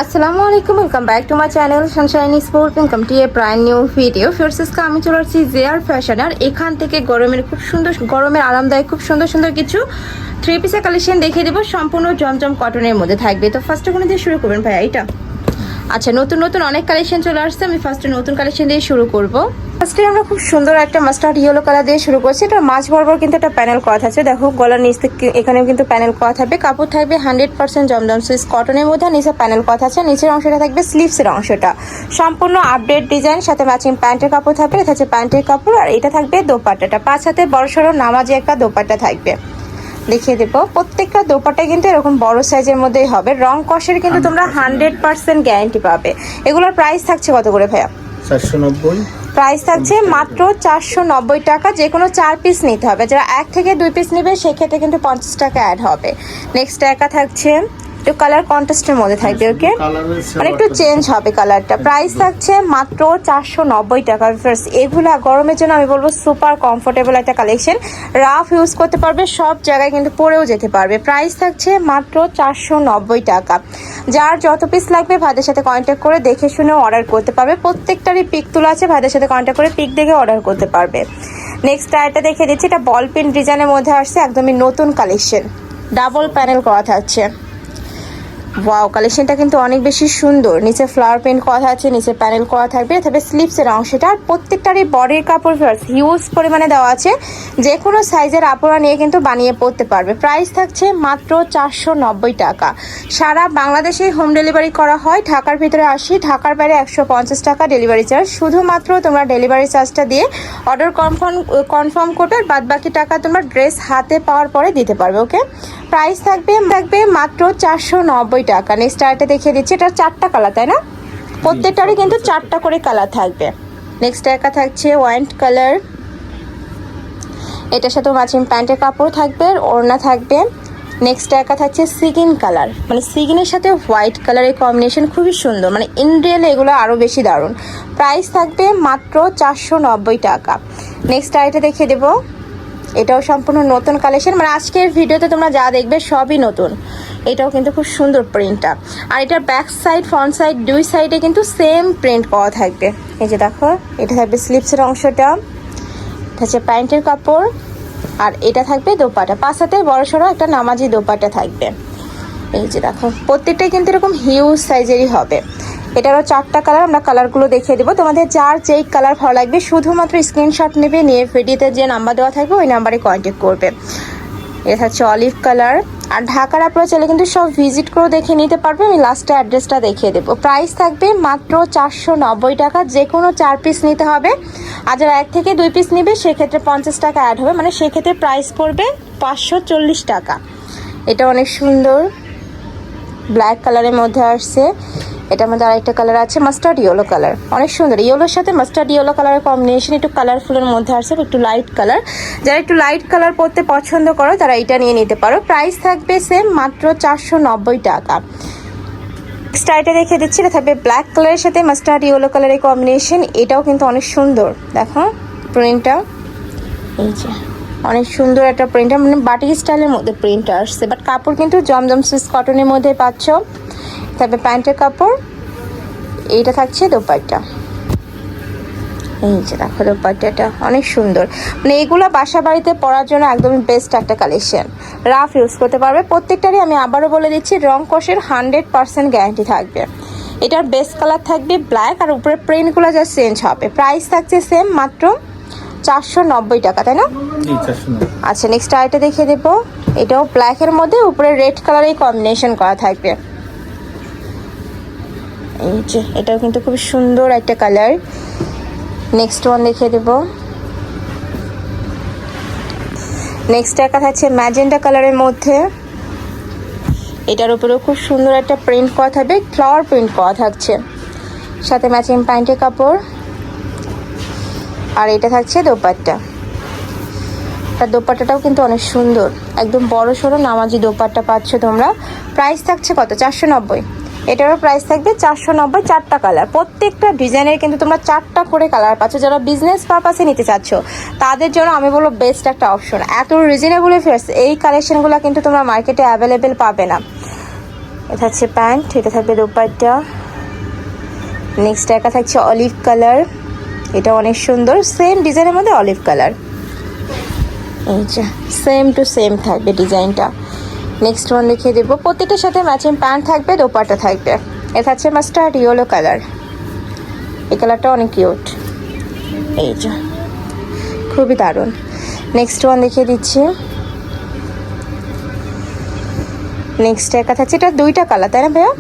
আসসালামু আলাইকুম, welcome back to my channel Sunshine Sport. Welcome to a brand new video. ফিরসিসকে আমি চলে আসছি জেআর ফ্যাশন। আর এখান থেকে গরমের আরামদায়ক খুব সুন্দর সুন্দর কিছু থ্রি পিসের কালেকশন দেখিয়ে দেবো, সম্পূর্ণ জমজম কটনের মধ্যে থাকবে। তো ফার্স্টে কোনো দিয়ে শুরু করবেন ভাইয়া? এটা আচ্ছা, নতুন নতুন অনেক কালেকশন চলে আসছে। আমি ফার্স্টে নতুন কালেকশন দিয়ে শুরু করবো। ফার্স্টে আমরা খুব সুন্দর একটা মাস্টার্ড ইয়েলো কালার দিয়ে শুরু করছি। এটা মাঝ বরাবর কিন্তু একটা প্যানেল করা থাকছে। দেখো গলার নিচ থেকে এখানেও কিন্তু প্যানেল করা থাকবে। কাপড় থাকবে 100% জমজম সুইস কটনের মধ্যে। নিচে প্যানেল করা আছে, নিচের অংশটা থাকবে স্লিভসের অংশটা সম্পূর্ণ আপডেট ডিজাইন, সাথে ম্যাচিং প্যান্টের কাপড় থাকবে। এটা হচ্ছে প্যান্টের কাপড়। আর এটা থাকবে দোপাট্টাটা, 5 হাতে বড় সড়ো নামাজি একটা দোপাট্টা থাকবে। দেখিয়ে দেবো প্রত্যেকটা দোপাট্টা কিন্তু এরকম বড় সাইজের মধ্যেই হবে। রং কষের কিন্তু তোমরা 100% গ্যারান্টি পাবে। এগুলোর প্রাইস থাকছে কত করে ভাইয়া? 490। প্রাইস থাকছে মাত্র 490 টাকা। যে কোনো 4 পিস নিতে হবে। যারা 1 থেকে 2 পিস নেবে সেক্ষেত্রে কিন্তু 50 টাকা অ্যাড হবে। নেক্সট একা থাকছে একটু কালার কন্ট্রাস্টের মধ্যে থাকবে, ওকে মানে একটু চেঞ্জ হবে কালারটা। প্রাইস থাকছে মাত্র 490 টাকা। এগুলা গরমের জন্য আমি বলবো সুপার কমফোর্টেবল একটা কালেকশন। রাফ ইউজ করতে পারবে, সব জায়গায় কিন্তু পরেও যেতে পারবে। প্রাইস থাকছে মাত্র 490 টাকা। যার যত পিস লাগবে ভাইদের সাথে কন্ট্যাক্ট করে দেখে শুনে অর্ডার করতে পারবে। প্রত্যেকটারই পিক তোলা আছে, ভাইদের সাথে কন্ট্যাক্ট করে পিক দেখে অর্ডার করতে পারবে। নেক্সট আইটা দেখে দিচ্ছি, এটা বল পেন ডিজাইনের মধ্যে আসছে, একদমই নতুন কালেকশন। ডাবল প্যানেল করা থাকছে। ওয়াও, কালেকশনটা কিন্তু অনেক বেশি সুন্দর। নিচে ফ্লাওয়ার প্রিন্ট করা আছে, নিচে প্যানেল করা থাকবে। তবে স্লিভসের অংশটা আর প্রত্যেকটারই বডির কাপড় হিউজ পরিমাণে দেওয়া আছে। যে কোনো সাইজের আপুরা নিয়ে কিন্তু বানিয়ে পরতে পারবে। প্রাইস থাকছে মাত্র 490 টাকা। সারা বাংলাদেশে হোম ডেলিভারি করা হয়। ঢাকার ভিতরে 80, ঢাকার বাইরে 150 টাকা ডেলিভারি চার্জ। শুধুমাত্র তোমরা ডেলিভারি চার্জটা দিয়ে অর্ডার কনফার্ম করবে, আর বাদ বাকি টাকা তোমরা ড্রেস হাতে পাওয়ার পরে দিতে পারবে। ওকে, প্রাইস থাকবে মাত্র 490 টাকা। নেক্সট আরেকটা দেখিয়ে দিচ্ছি, এটা 4টা কালার, তাই না? প্রত্যেকটারই কিন্তু 4টা করে কালার থাকবে। নেক্সট একা থাকছে হোয়াইট কালার। এটার সাথে ম্যাচিং প্যান্টের কাপড় থাকবে, ওড়না থাকবে। নেক্সট একা থাকছে সিগিন কালার, মানে সিগিনের সাথে হোয়াইট কালারের কম্বিনেশন খুবই সুন্দর, মানে ইন রিয়েল এগুলো আরও বেশি দারুণ। প্রাইস থাকবে মাত্র 490 টাকা। নেক্সট আরেকটা দেখিয়ে দেবো, এটাও সম্পূর্ণ নতুন কালেকশন। মানে আজকের ভিডিওতে তোমরা যা দেখবে সবই নতুন। এটাও কিন্তু খুব সুন্দর প্রিন্টটা। আর এটার ব্যাক সাইড ফ্রন্ট সাইড দুই সাইডে কিন্তু সেম প্রিন্ট করা থাকবে। এই যে দেখো, এটা থাকবে স্লিভসের অংশটা, এটা হচ্ছে প্যান্টের কাপড়, আর এটা থাকবে দোপাট্টা। 5 হাতে বড় সড়ো একটা নামাজি দোপাট্টা থাকবে। এই যে দেখো, প্রত্যেকটাই কিন্তু এরকম হিউজ সাইজেরই হবে। এটারও 4টা কালার, আমরা কালারগুলো দেখিয়ে দেবো। তোমাদের যার যেই কালার ভালো লাগবে শুধুমাত্র স্ক্রিনশট নেবে, নিয়ে ভিডিওতে যে নাম্বার দেওয়া থাকবে ওই নাম্বারে কন্ট্যাক্ট করবে। এটা হচ্ছে অলিভ কালার। আর ঢাকার আপনারা চাইলে কিন্তু সব ভিজিট করে দেখে নিতে পারবে। আমি লাস্টে অ্যাড্রেসটা দেখিয়ে দেবো। প্রাইস থাকবে মাত্র 490 টাকা। যে কোনো 4 পিস নিতে হবে। আর যারা 1 থেকে 2 পিস নেবে সেক্ষেত্রে 50 টাকা অ্যাড হবে, মানে সেক্ষেত্রে প্রাইস পড়বে 540 টাকা। এটা অনেক সুন্দর ব্ল্যাক কালারের মধ্যে আসছে। এটার মধ্যে আরেকটা কালার আছে মাস্টার্ড ইয়েলো কালার, অনেক সুন্দর। ইয়েলোর সাথে মাস্টার্ড ইয়েলো কালারের কম্বিনেশন একটু কালারফুলের মধ্যে আসছে, একটু লাইট কালার। যারা একটু লাইট কালার পরতে পছন্দ করো তারা এটা নিয়ে নিতে পারো। প্রাইস থাকবে সেম মাত্র 490 টাকা। নেক্সট আইটা দেখে দিচ্ছি, এটা থাকবে ব্ল্যাক কালারের সাথে মাস্টার্ড ইয়েলো কালারের কম্বিনেশন। এটাও কিন্তু অনেক সুন্দর, দেখো প্রিন্টটা। এই যে অনেক সুন্দর একটা প্রিন্টার, মানে বাটিক স্টাইলের মধ্যে প্রিন্ট আসছে, বাট কাপড় কিন্তু জমজম সুইস কটনের মধ্যে পাচ্ছ। তবে প্যান্টের কাপড়, এইটা থাকছে দোপাট্টা। এই যে দেখো দোপাট্টাটা অনেক সুন্দর। মানে এগুলো বাসা বাড়িতে পরার জন্য একদমই বেস্ট একটা কালেকশন। রাফ ইউজ করতে পারবে। প্রত্যেকটারই আমি আবারও বলে দিচ্ছি রং কষের 100% গ্যারান্টি থাকবে। এটার বেস্ট কালার থাকবে ব্ল্যাক, আর উপরে প্রিন্টগুলো যা চেঞ্জ হবে। প্রাইস থাকছে সেম মাত্র 490 টাকা, তাই না? আচ্ছা, নেক্সট আইটা দেখিয়ে দেবো। এটাও ব্ল্যাকের মধ্যে উপরে রেড কালারের কম্বিনেশন করা থাকবে। এই যে এটাও কিন্তু খুব সুন্দর একটা কালার। নেক্সট ওয়ান দেখিয়ে দেবো। নেক্সট একটা থাকছে ম্যাজেন্টা কালারের মধ্যে। এটার উপরেও খুব সুন্দর একটা প্রিন্ট করা থাকবে, ফ্লাওয়ার প্রিন্ট করা থাকছে, সাথে ম্যাচিং প্যান্টের কাপড়। আর এটা থাকছে দোপাট্টা। আর দোপাট্টাটাও কিন্তু অনেক সুন্দর, একদম বড় সড়ো নামাজি দোপাট্টা পাচ্ছ তোমরা। প্রাইস থাকছে কত? 490। এটারও প্রাইস থাকবে 490। 4টা কালার, প্রত্যেকটা ডিজাইনের কিন্তু তোমরা 4টা করে কালার পাচ্ছ। যারা বিজনেস পারপাসে নিতে চাচ্ছ তাদের জন্য আমি বলবো বেস্ট একটা অপশন। এত রিজনেবল ফেয়ার্স এই কালেকশনগুলো কিন্তু তোমরা মার্কেটে অ্যাভেলেবেল পাবে না। এটা হচ্ছে প্যান্ট, এটা থাকবে দোপাট্টা। নেক্সট একা থাকছে অলিভ কালার, এটা অনেক সুন্দর, সেম ডিজাইনের মধ্যে অলিভ কালার, এই যে সেম টু সেম থাকবে ডিজাইনটা। নেক্সট ওয়ান দেখিয়ে দেবো, প্রত্যেকটার সাথে ম্যাচিং প্যান্ট থাকবে, দোপাট্টা থাকবে। এটা হচ্ছে মাস্টার্ড ইয়েলো কালার, এই কালারটা অনেক কিউট, এই যে খুবই দারুণ। নেক্সট ওয়ান দেখিয়ে দিচ্ছি। নেক্সট একা থাকছে, এটা দুইটা কালার তাই না ভাইয়া?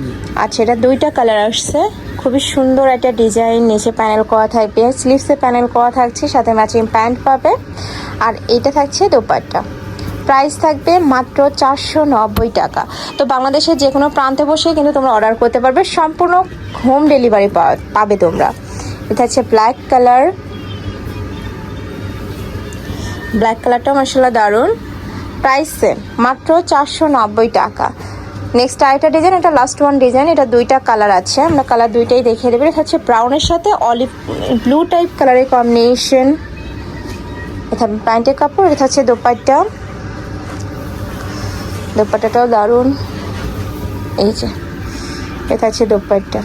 আচ্ছা, এটা দুইটা কালার আসছে, খুবই সুন্দর একটা ডিজাইন, নিচে প্যানেল করা থাকবে, স্লিভসে প্যানেল করা থাকছে, সাথে ম্যাচিং প্যান্ট পাবে। আর এটা থাকছে দোপাট্টা। প্রাইস থাকবে মাত্র 490 টাকা। তো বাংলাদেশের যে কোনো প্রান্তে বসে কিন্তু তোমরা অর্ডার করতে পারবে, সম্পূর্ণ হোম ডেলিভারি পাবে তোমরা। এটা হচ্ছে ব্ল্যাক কালার, ব্ল্যাক কালারটা মাশাআল্লাহ দারুণ। প্রাইস সেম, মাত্র 490 টাকা। নেক্সট আরেকটা ডিজাইন, এটা লাস্ট ওয়ান ডিজাইন, এটা দুইটা কালার আছে, আমরা কালার দুইটাই দেখিয়ে দেবো। এটা হচ্ছে ব্রাউনের সাথে অলিভ ব্লু টাইপ কালারের কম্বিনেশন। এটা প্যান্টের কাপড়, এটা হচ্ছে দোপাট্টা, দোপাট্টাটাও দারুণ, এই যে এটা হচ্ছে দোপাট্টা।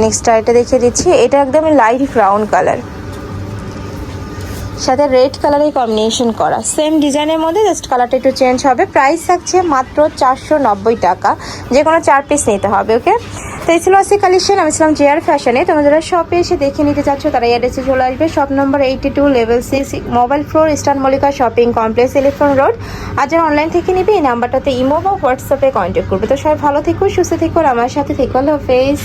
নেক্সট আরেকটা দেখিয়ে দিচ্ছি, এটা একদম লাইট ব্রাউন কালার, সাথে রেড কালারের কম্বিনেশন করা, সেম ডিজাইনের মধ্যে জাস্ট কালারটা একটু চেঞ্জ হবে। প্রাইস থাকছে মাত্র 490 টাকা, যে কোনো 4 পিস নিতে হবে। ওকে, তো এই ছিল আজকে কালেকশন। আমি ছিলাম জেআর ফ্যাশনে। তোমরা যারা শপে এসে দেখে নিতে চাচ্ছ তারা এই অ্যাড্রেসে চলে আসবে, shop number 82 level 6 mobile floor, Eastern Mallika shopping complex, Elephant Road. আর যারা অনলাইন থেকে নিবে এই নাম্বারটাতে ইমো বা হোয়াটসঅ্যাপে কন্ট্যাক্ট করবে। তো সবাই ভালো থেকো, সুস্থ থেকো, আর আমার সাথে থেকো। আল্লাহ হাফেজ।